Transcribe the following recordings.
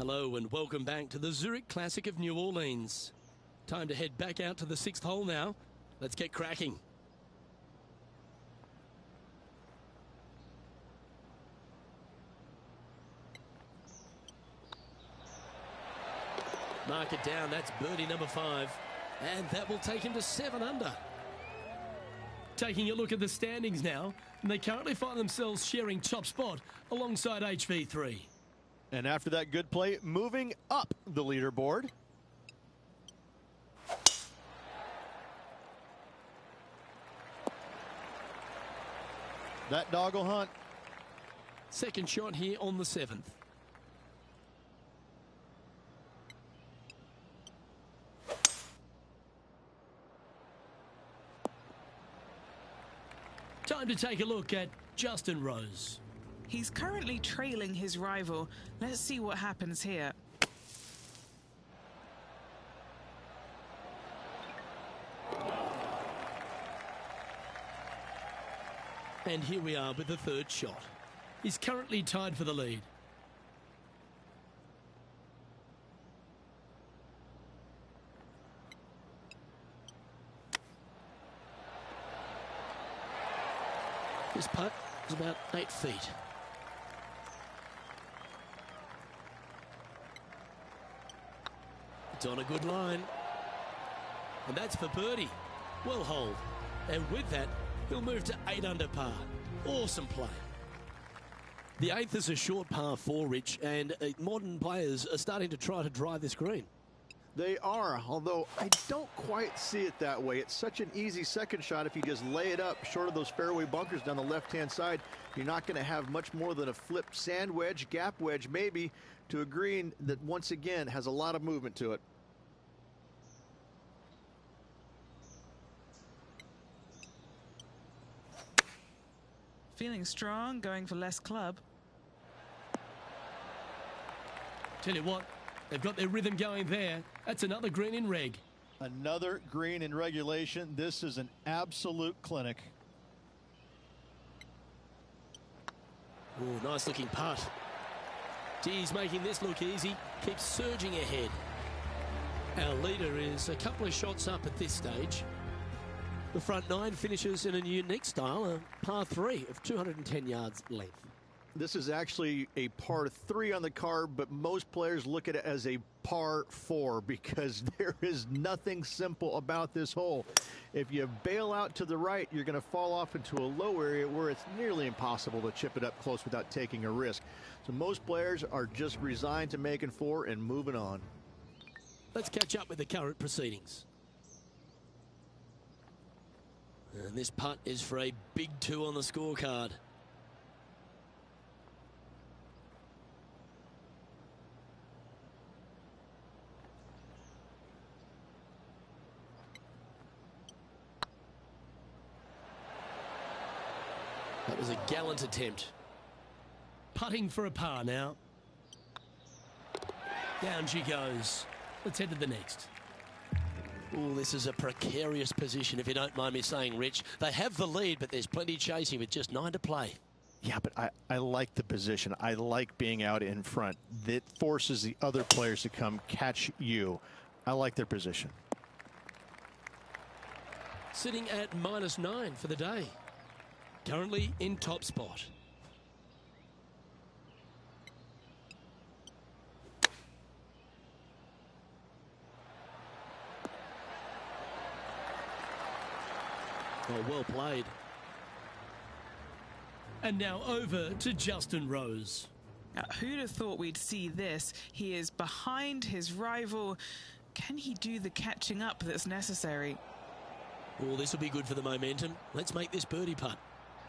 Hello and welcome back to the Zurich Classic of New Orleans. Time to head back out to the 6th hole now. Let's get cracking. Mark it down, that's birdie number 5. And that will take him to 7 under. Taking a look at the standings now, and they currently find themselves sharing top spot alongside HV3. And after that good play, moving up the leaderboard. That dog will hunt. Second shot here on the 7th. Time to take a look at Justin Rose. He's currently trailing his rival. Let's see what happens here. And here we are with the 3rd shot. He's currently tied for the lead. This putt is about 8 feet. It's on a good line. And that's for birdie. Well holed. And with that, he'll move to 8 under par. Awesome play. The 8th is a short par 4, Rich, and modern players are starting to try to drive this green. They are, although I don't quite see it that way. It's such an easy second shot if you just lay it up short of those fairway bunkers down the left-hand side. You're not going to have much more than a flipped sand wedge, gap wedge maybe, to a green that once again has a lot of movement to it. Feeling strong, going for less club. Tell you what, they've got their rhythm going there. That's another green in reg. Another green in regulation. This is an absolute clinic. Oh, nice looking putt. He's making this look easy. Keeps surging ahead. Our leader is a couple of shots up at this stage. The front 9 finishes in a unique style, a par 3 of 210 yards length. This is actually a par 3 on the card, but most players look at it as a par 4 because there is nothing simple about this hole. If you bail out to the right, you're going to fall off into a low area where it's nearly impossible to chip it up close without taking a risk. So most players are just resigned to making 4 and moving on. Let's catch up with the current proceedings. And this putt is for a big 2 on the scorecard. That was a gallant attempt. Putting for a par now. Down she goes. Let's head to the next. Oh, this is a precarious position, if you don't mind me saying, Rich. They have the lead, but there's plenty chasing with just 9 to play. Yeah, but I like the position. I like being out in front. That forces the other players to come catch you. I like their position. Sitting at -9 for the day. Currently in top spot. Oh, well played. And now over to Justin Rose. Who'd have thought we'd see this? He is behind his rival. Can he do the catching up that's necessary? Oh, this will be good for the momentum. Let's make this birdie putt.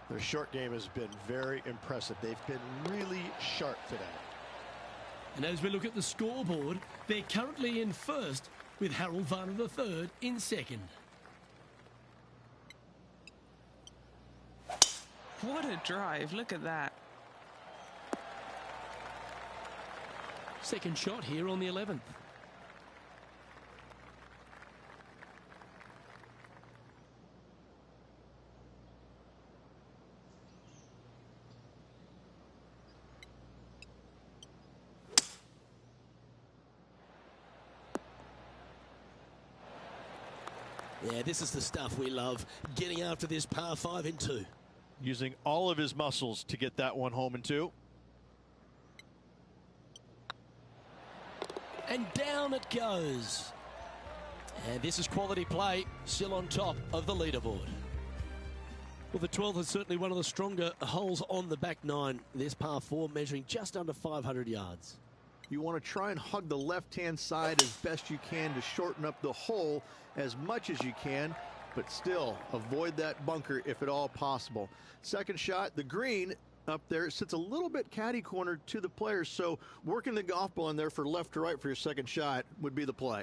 Their short game has been very impressive. They've been really sharp today. And as we look at the scoreboard, they're currently in first with Harold Varner III in second. What a drive. Look at that. Second shot here on the 11th. Yeah, this is the stuff we love, getting after this par 5 in 2. Using all of his muscles to get that one home in 2. And down it goes. And this is quality play, still on top of the leaderboard. Well, the 12th is certainly one of the stronger holes on the back 9. This par 4 measuring just under 500 yards. You want to try and hug the left-hand side as best you can to shorten up the hole as much as you can, but still avoid that bunker if at all possible. Second shot, the green up there sits a little bit caddy cornered to the players, so working the golf ball in there for left to right for your second shot would be the play.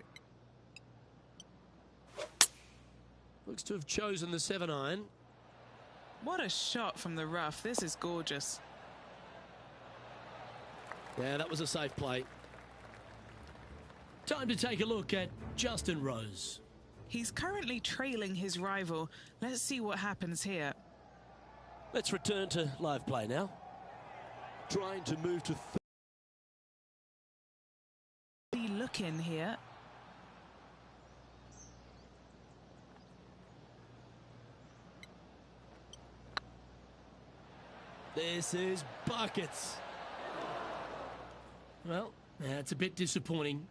Looks to have chosen the 7-iron. What a shot from the rough. This is gorgeous. Yeah, that was a safe play. Time to take a look at Justin Rose. He's currently trailing his rival. Let's see what happens here. Let's return to live play now. Trying to move to Look in here. This is buckets. Well, that's a bit disappointing.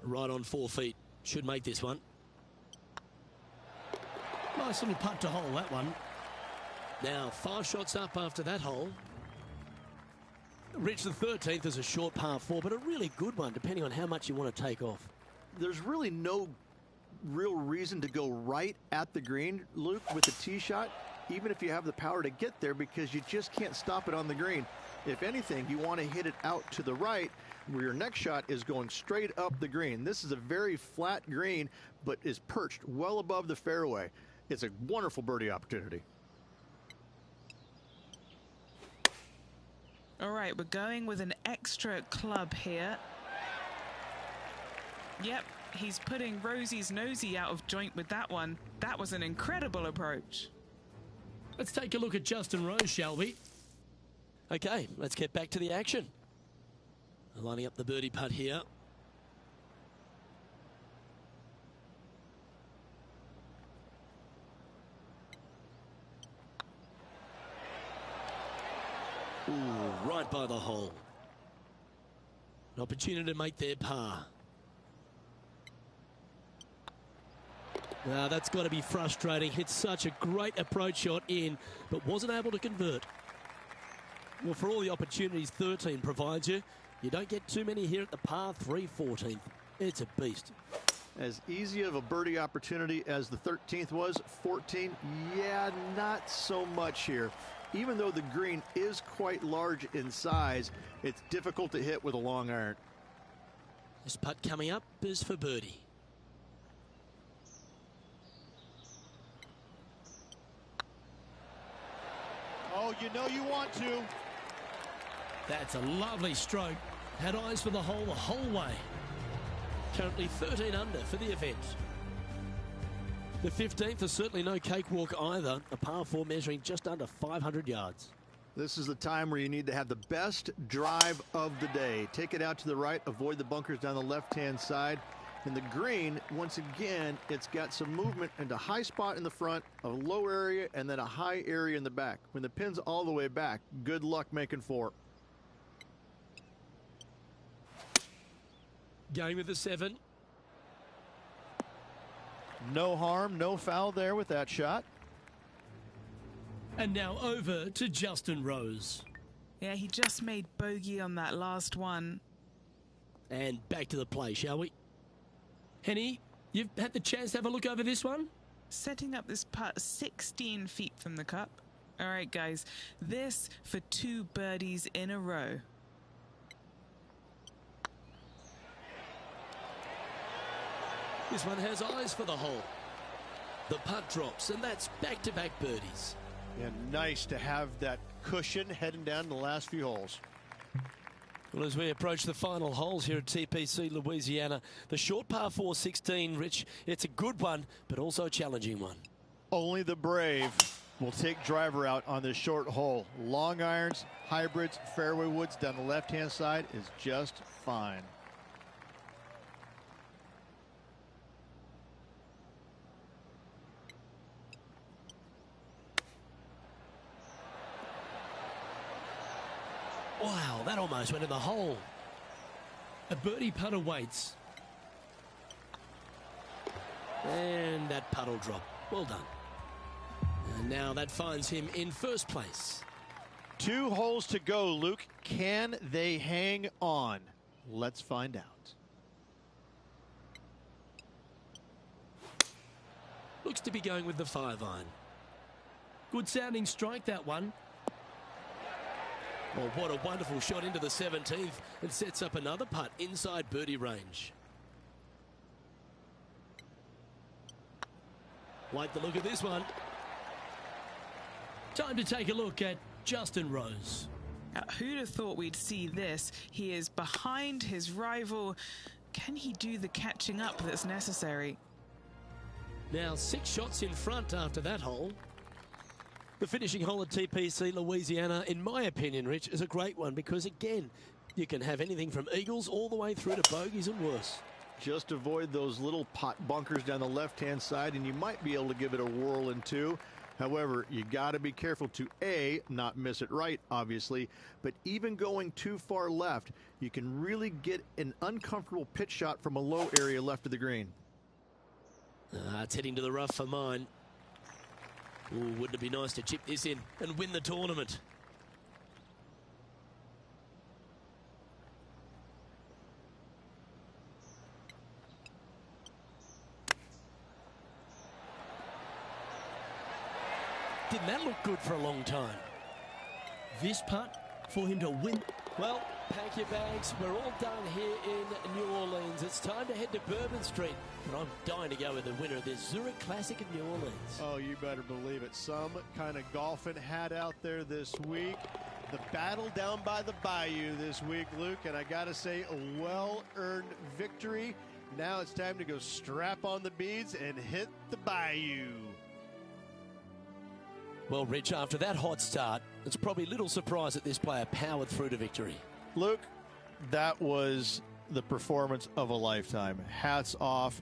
Right on 4 feet. Should make this one. Nice little putt to hole, that one. Now, 5 shots up after that hole. Rich, the 13th is a short par 4, but a really good one, depending on how much you want to take off. There's really no real reason to go right at the green, Luke, with the tee shot, even if you have the power to get there, because you just can't stop it on the green. If anything, you want to hit it out to the right, where your next shot is going straight up the green. This is a very flat green, but is perched well above the fairway. It's a wonderful birdie opportunity. All right, we're going with an extra club here. Yep, he's putting Rosie's nosy out of joint with that one. That was an incredible approach. Let's take a look at Justin Rose, shall we? Okay, let's get back to the action. Lining up the birdie putt here. Ooh, right by the hole. An opportunity to make their par. Now that's got to be frustrating. Hit such a great approach shot in, but wasn't able to convert. Well, for all the opportunities 13 provides you, you don't get too many here at the par 3 14th. It's a beast. As easy of a birdie opportunity as the 13th was, 14, yeah, not so much here. Even though the green is quite large in size, it's difficult to hit with a long iron. This putt coming up is for birdie. Oh, you know you want to. That's a lovely stroke. Had eyes for the whole way. Currently 13 under for the event. The 15th is certainly no cakewalk either. A par 4 measuring just under 500 yards. This is the time where you need to have the best drive of the day. Take it out to the right, avoid the bunkers down the left-hand side. In the green, once again, it's got some movement into high spot in the front, a low area, and then a high area in the back. When the pin's all the way back, good luck making 4. Going with the 7. No harm, no foul there with that shot. And now over to Justin Rose. Yeah, he just made bogey on that last one. And back to the play, shall we? Henny, you've had the chance to have a look over this one? Setting up this putt 16 feet from the cup. All right, guys, this for 2 birdies in a row. This one has eyes for the hole. The putt drops, and that's back-to-back birdies. And nice to have that cushion heading down the last few holes. Well, as we approach the final holes here at TPC Louisiana, the short par 4 16, Rich, it's a good one, but also a challenging one. Only the brave will take driver out on this short hole. Long irons, hybrids, fairway woods down the left-hand side is just fine. Well, that almost went in the hole. A birdie putt awaits. And that putt will drop. Well done. And now that finds him in first place. 2 holes to go, Luke. Can they hang on? Let's find out. Looks to be going with the 5-iron. Good sounding strike, that one. Well, what a wonderful shot into the 17th. It sets up another putt inside birdie range. Like the look of this one. Time to take a look at Justin Rose. Who'd have thought we'd see this? He is behind his rival. Can he do the catching up that's necessary? Now 6 shots in front after that hole. The finishing hole at TPC Louisiana, in my opinion, Rich, is a great one because, again, you can have anything from eagles all the way through to bogeys and worse. Just avoid those little pot bunkers down the left-hand side, and you might be able to give it a whirl in 2. However, you got to be careful to, A, not miss it right, obviously, but even going too far left, you can really get an uncomfortable pitch shot from a low area left of the green. It's heading to the rough for mine. Ooh, wouldn't it be nice to chip this in and win the tournament? Didn't that look good for a long time? This putt for him to win. Well, pack your bags. We're all done here in New Orleans. It's time to head to Bourbon Street. But I'm dying to go with the winner of this Zurich Classic in New Orleans. Oh, you better believe it. Some kind of golfing hat out there this week. The battle down by the bayou this week, Luke. And I got to say, a well-earned victory. Now it's time to go strap on the beads and hit the bayou. Well, Rich, after that hot start, it's probably little surprise that this player powered through to victory. Luke, that was the performance of a lifetime. Hats off.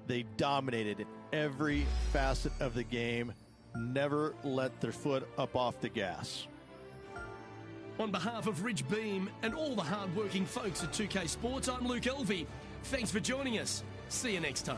They dominated in every facet of the game. Never let their foot up off the gas. On behalf of Rich Beam and all the hard-working folks at 2K Sports, I'm Luke Elvey. Thanks for joining us. See you next time.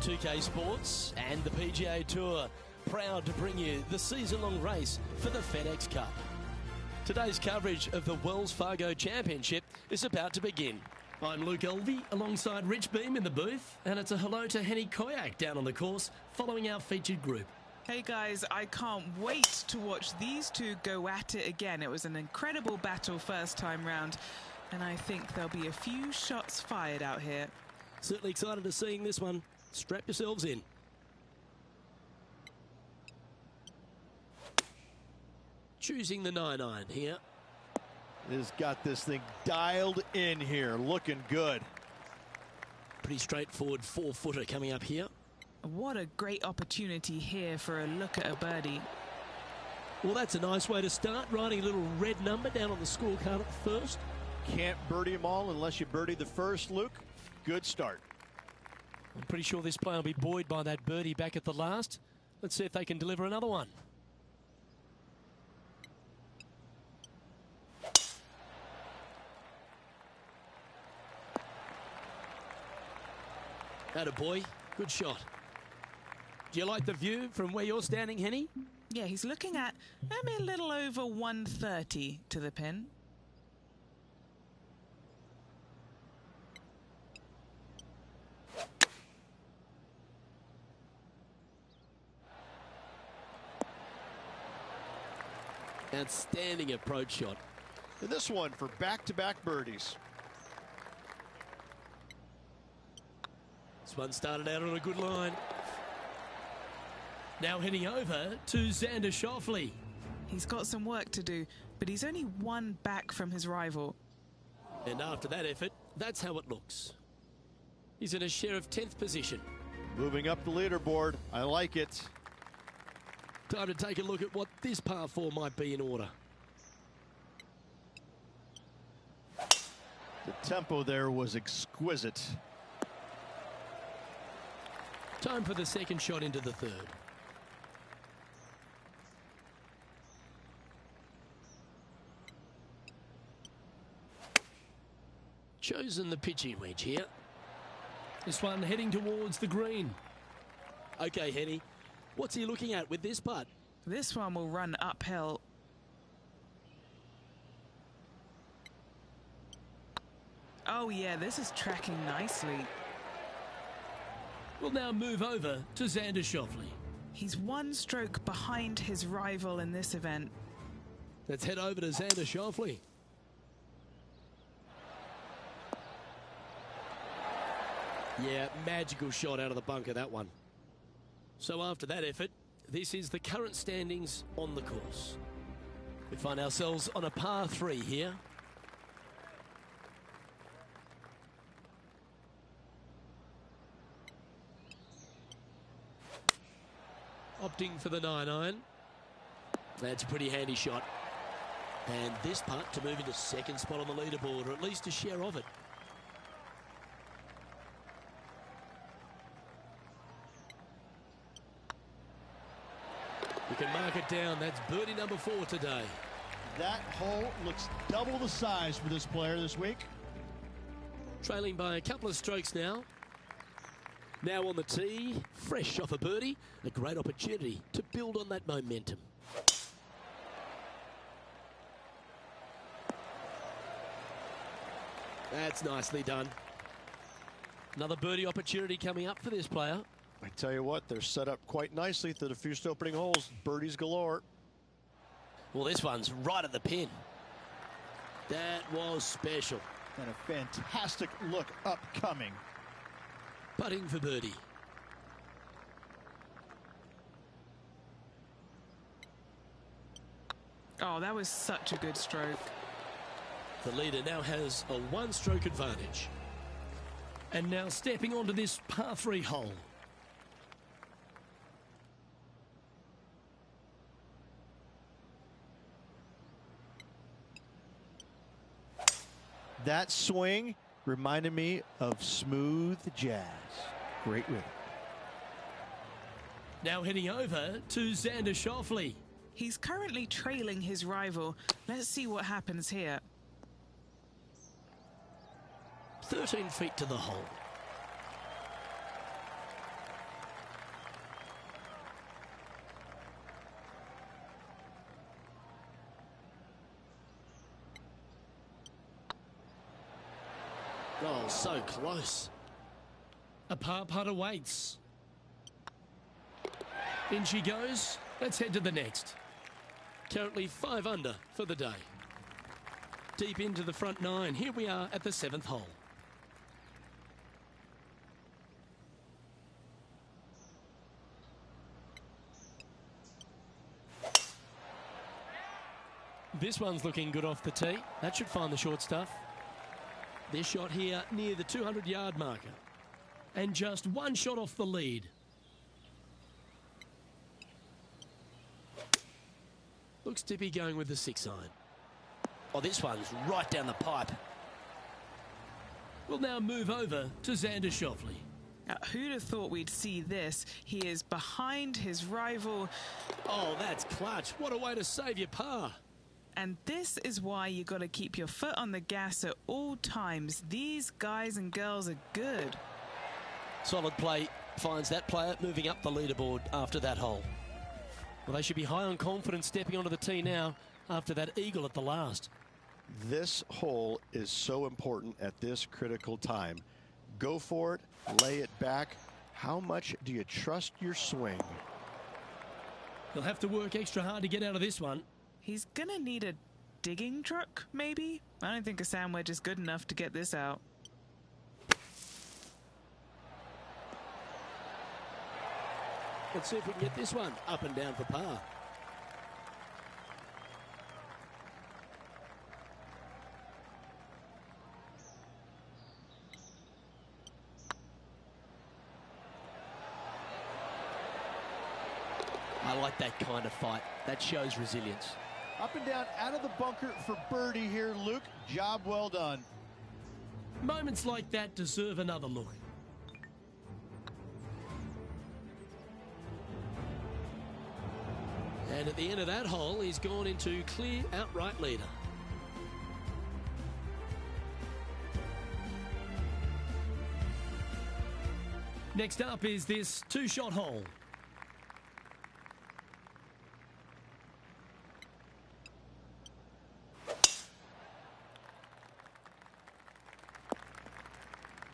2K Sports and the PGA Tour, proud to bring you the season-long race for the FedEx Cup. Today's coverage of the Wells Fargo Championship is about to begin. I'm Luke Elvey alongside Rich Beam in the booth, and it's a hello to Henny Koyak down on the course following our featured group. Hey guys, I can't wait to watch these two go at it again. It was an incredible battle first time round, and I think there'll be a few shots fired out here. Certainly excited to seeing this one. Strap yourselves in. Choosing the 9-iron here. Has got this thing dialed in here, looking good. Pretty straightforward 4-footer coming up here. What a great opportunity here for a look at a birdie. Well, that's a nice way to start, writing a little red number down on the scorecard at first. Can't birdie them all unless you birdie the first, Luke. Good start. I'm pretty sure this player will be buoyed by that birdie back at the last. Let's see if they can deliver another one. Attaboy, good shot. Do you like the view from where you're standing, Henny? Yeah, he's looking at maybe a little over 130 to the pin. Outstanding approach shot. And this one for back-to-back birdies. This one started out on a good line. Now heading over to Xander Schauffele. He's got some work to do, but he's only one back from his rival. And after that effort, that's how it looks. He's in a share of 10th position. Moving up the leaderboard. I like it. Time to take a look at what this par 4 might be in order. The tempo there was exquisite. Time for the second shot into the third. Chosen the pitching wedge here. This one heading towards the green. Okay, Henny, what's he looking at with this putt? This one will run uphill. Oh yeah, this is tracking nicely. We'll now move over to Xander Schauffele. He's one stroke behind his rival in this event. Let's head over to Xander Schauffele. Yeah, magical shot out of the bunker, that one. So after that effort, this is the current standings on the course. We find ourselves on a par 3 here. Opting for the 9-iron. That's a pretty handy shot. And this putt to move into second spot on the leaderboard, or at least a share of it. You can mark it down. That's birdie number 4 today. That hole looks double the size for this player this week. Trailing by a couple of strokes now. Now on the tee, fresh off a birdie, a great opportunity to build on that momentum. That's nicely done. Another birdie opportunity coming up for this player. I tell you what, they're set up quite nicely through the first opening holes. Birdies galore. Well, this one's right at the pin. That was special. And a fantastic look upcoming. Putting for birdie. Oh, that was such a good stroke. The leader now has a one-stroke advantage. And now stepping onto this par 3 hole. That swing reminded me of smooth jazz. Great rhythm. Now heading over to Xander Schauffele. He's currently trailing his rival. Let's see what happens here. 13 feet to the hole. Oh, so close. A par putt awaits. In she goes. Let's head to the next. Currently 5 under for the day. Deep into the front 9. Here we are at the 7th hole. This one's looking good off the tee. That should find the short stuff. This shot here near the 200-yard marker. And just one shot off the lead. Looks tippy going with the 6-iron. Oh, this one's right down the pipe. We'll now move over to Xander Schauffele. Now, who'd have thought we'd see this? He is behind his rival. Oh, that's clutch. What a way to save your par. And this is why you got to keep your foot on the gas at all times. These guys and girls are good. Solid play finds that player moving up the leaderboard after that hole. Well, they should be high on confidence stepping onto the tee now after that eagle at the last. This hole is so important at this critical time. Go for it, lay it back. How much do you trust your swing? He'll have to work extra hard to get out of this one. He's going to need a digging truck, maybe? I don't think a sand wedge is good enough to get this out. Let's see if we can get this one up and down for par. I like that kind of fight. That shows resilience. Up and down out of the bunker for birdie here, Luke. Job well done. Moments like that deserve another look. And at the end of that hole, he's gone into clear outright leader. Next up is this 2-shot hole.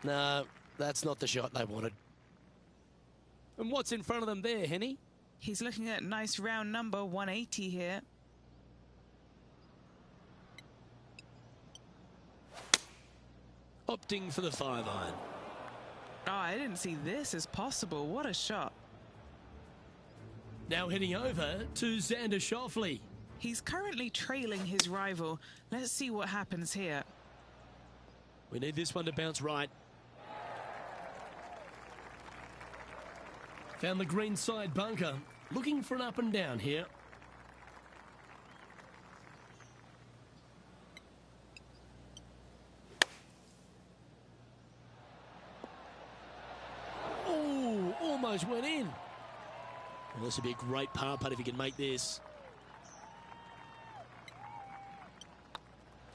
No, that's not the shot they wanted. And what's in front of them there, Henny? He's looking at nice round number 180 here. Opting for the 5-iron. Oh, I didn't see this as possible. What a shot. Now heading over to Xander Schauffele. He's currently trailing his rival. Let's see what happens here. We need this one to bounce right. Found the green side bunker. Looking for an up and down here. Oh, almost went in. Well, this would be a great par putt if he can make this.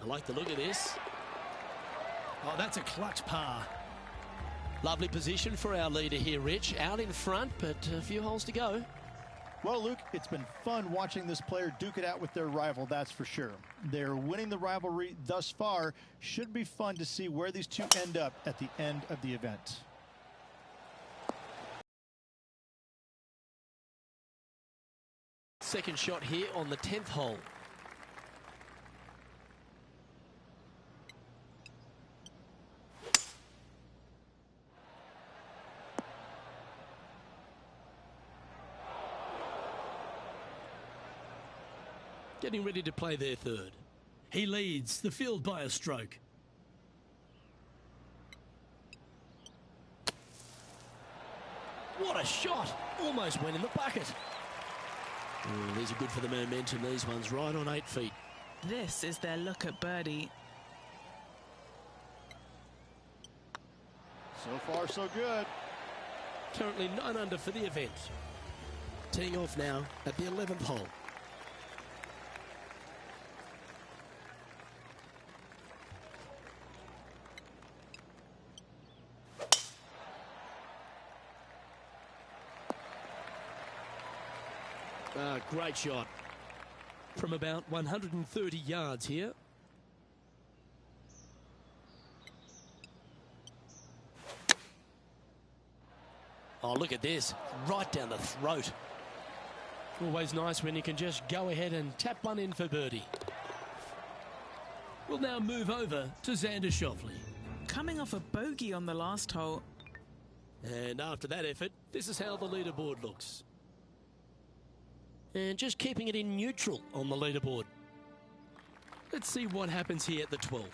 I like the look of this. Oh, that's a clutch par. Lovely position for our leader here, Rich. Out in front, but a few holes to go. Well, Luke, it's been fun watching this player duke it out with their rival, that's for sure. They're winning the rivalry thus far. Should be fun to see where these two end up at the end of the event. Second shot here on the 10th hole. Getting ready to play their third. He leads the field by a stroke. What a shot! Almost went in the bucket. Oh, these are good for the momentum. These ones right on 8 feet. This is their look at birdie. So far, so good. Currently 9 under for the event. Teeing off now at the 11th hole. Great shot from about 130 yards here. Oh, look at this. Right down the throat. Always nice when you can just go ahead and tap one in for birdie. We'll now move over to Xander Schauffele. Coming off a bogey on the last hole. And after that effort, this is how the leaderboard looks. And just keeping it in neutral on the leaderboard. Let's see what happens here at the 12th.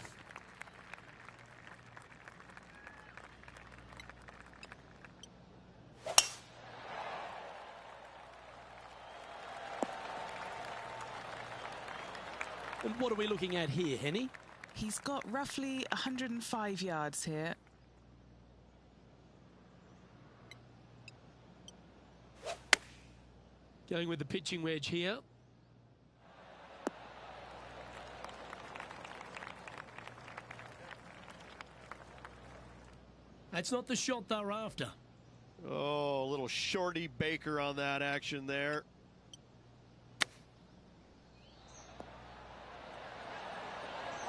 And what are we looking at here, Henny? He's got roughly 105 yards here. Going with the pitching wedge here. That's not the shot they're after. Oh, a little shorty Baker on that action there.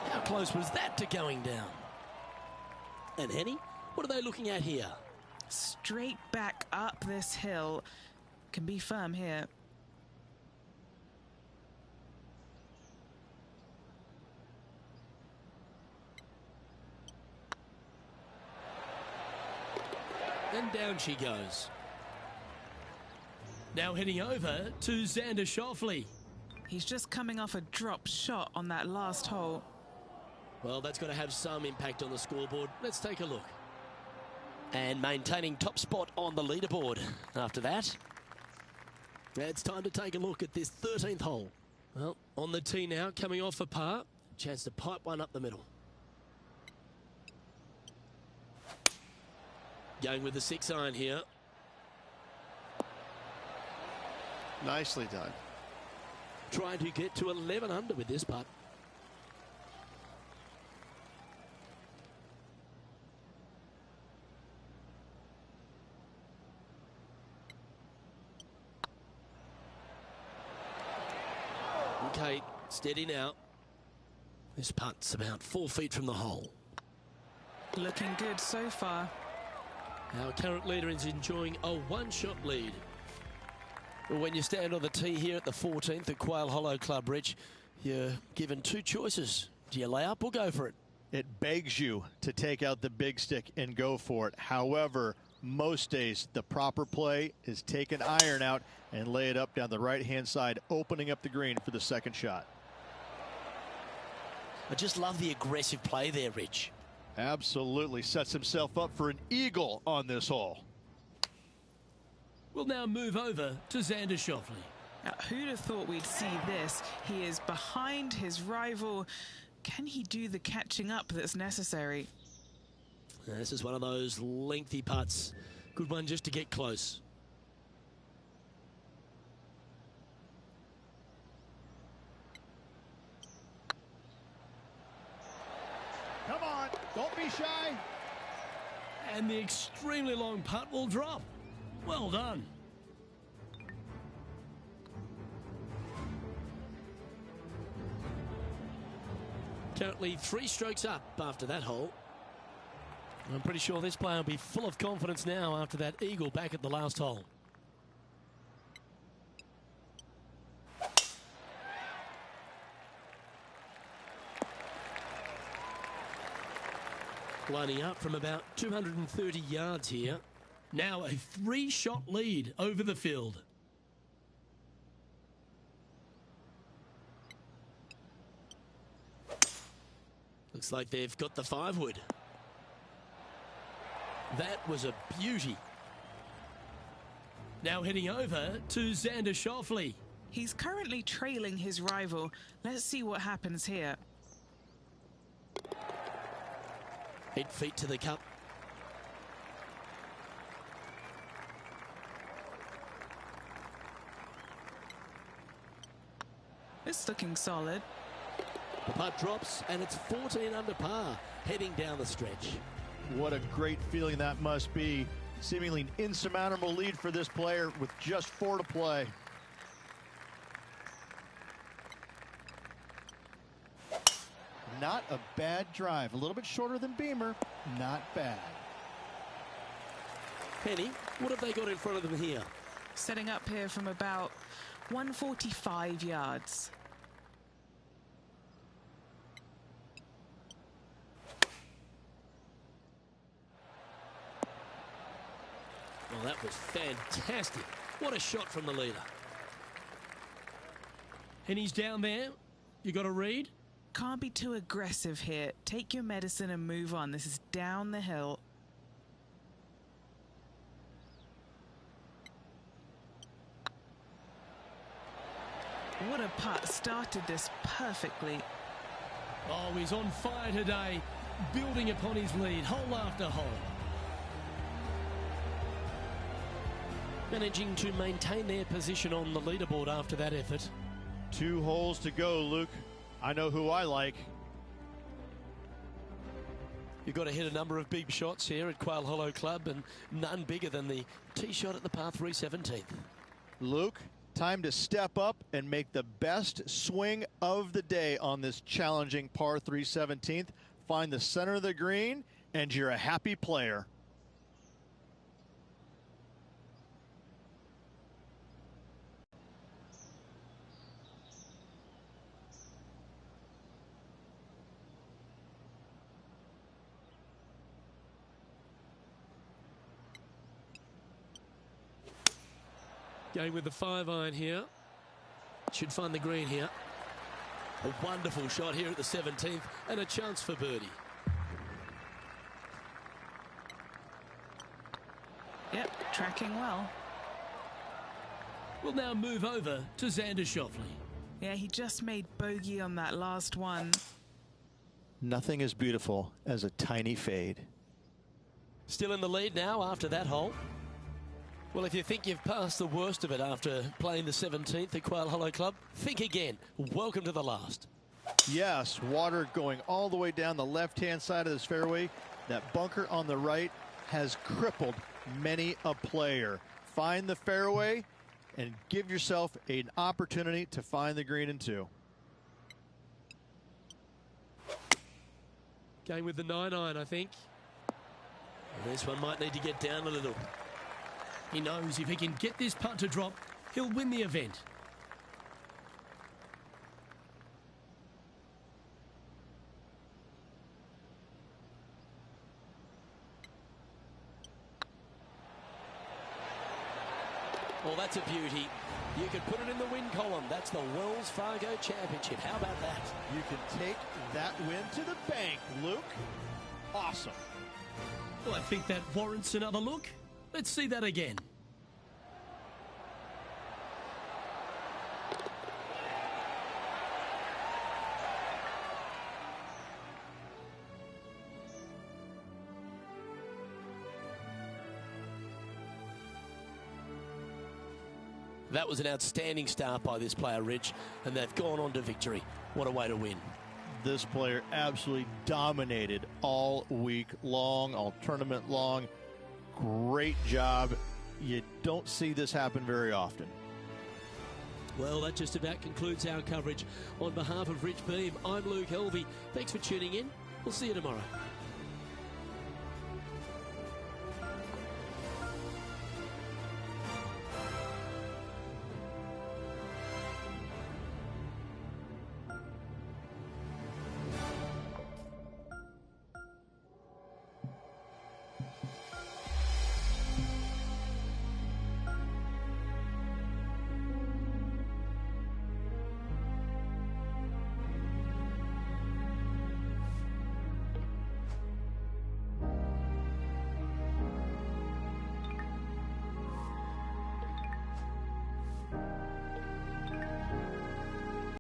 How close was that to going down? And Henny, what are they looking at here? Straight back up this hill. Can be firm here. And down she goes. Now heading over to Xander Schauffele. He's just coming off a drop shot on that last hole. Well, that's got to have some impact on the scoreboard. Let's take a look. And maintaining top spot on the leaderboard after that. It's time to take a look at this 13th hole. Well, on the tee now, coming off a par. Chance to pipe one up the middle. Going with the 6-iron here. Nicely done. Trying to get to 11 under with this putt. Okay, steady now. This putt's about 4 feet from the hole. Looking good so far. Our current leader is enjoying a one-shot lead. Well, when you stand on the tee here at the 14th at Quail Hollow Club, Rich, you're given two choices. Do you lay up or go for it? It begs you to take out the big stick and go for it. However, most days the proper play is take an iron out and lay it up down the right-hand side, opening up the green for the second shot. I just love the aggressive play there, Rich. Absolutely sets himself up for an eagle on this hole. We'll now move over to Xander Schauffele. Now, who'd have thought we'd see this? He is behind his rival. Can he do the catching up that's necessary? This is one of those lengthy putts. Good one just to get close. Come on, don't be shy. And the extremely long putt will drop. Well done. Currently 3 strokes up after that hole. I'm pretty sure this player will be full of confidence now after that eagle back at the last hole. Lining up from about 230 yards here. Now a 3-shot lead over the field. Looks like they've got the 5-wood. That was a beauty. Now heading over to Xander Schauffele. He's currently trailing his rival. Let's see what happens here. 8 feet to the cup. It's looking solid. The putt drops and it's 14 under par heading down the stretch. What a great feeling that must be. Seemingly an insurmountable lead for this player with just 4 to play. Not a bad drive. A little bit shorter than Beamer. Not bad. Penny, what have they got in front of them here? Setting up here from about 145 yards. Well, that was fantastic. What a shot from the leader. And he's down there. You got to read. Can't be too aggressive here. Take your medicine and move on. This is down the hill. What a putt. Started this perfectly. Oh, he's on fire today, building upon his lead, hole after hole. Managing to maintain their position on the leaderboard after that effort. 2 holes to go, Luke. I know who I like. You've got to hit a number of big shots here at Quail Hollow Club, and none bigger than the tee shot at the par 3 17th. Luke, time to step up and make the best swing of the day on this challenging par 3 17th. Find the center of the green, and you're a happy player. Going with the 5-iron here. Should find the green here. A wonderful shot here at the 17th, and a chance for birdie. Yep, tracking well. We'll now move over to Xander Schauffele. Yeah, he just made bogey on that last one. Nothing as beautiful as a tiny fade. Still in the lead now after that hole. Well, if you think you've passed the worst of it after playing the 17th at Quail Hollow Club, think again. Welcome to the last. Yes, water going all the way down the left-hand side of this fairway. That bunker on the right has crippled many a player. Find the fairway and give yourself an opportunity to find the green in 2. Going with the 9-iron, I think. And this one might need to get down a little. He knows if he can get this putt to drop, he'll win the event. Well, that's a beauty. You could put it in the win column. That's the Wells Fargo Championship. How about that? You can take that win to the bank, Luke. Awesome. Well, I think that warrants another look. Let's see that again. That was an outstanding start by this player, Rich, and they've gone on to victory. What a way to win. This player absolutely dominated all week long, all tournament long. Great job. You don't see this happen very often. Well, that just about concludes our coverage. On behalf of Rich Beem, I'm Luke Helvey. Thanks for tuning in. We'll see you tomorrow.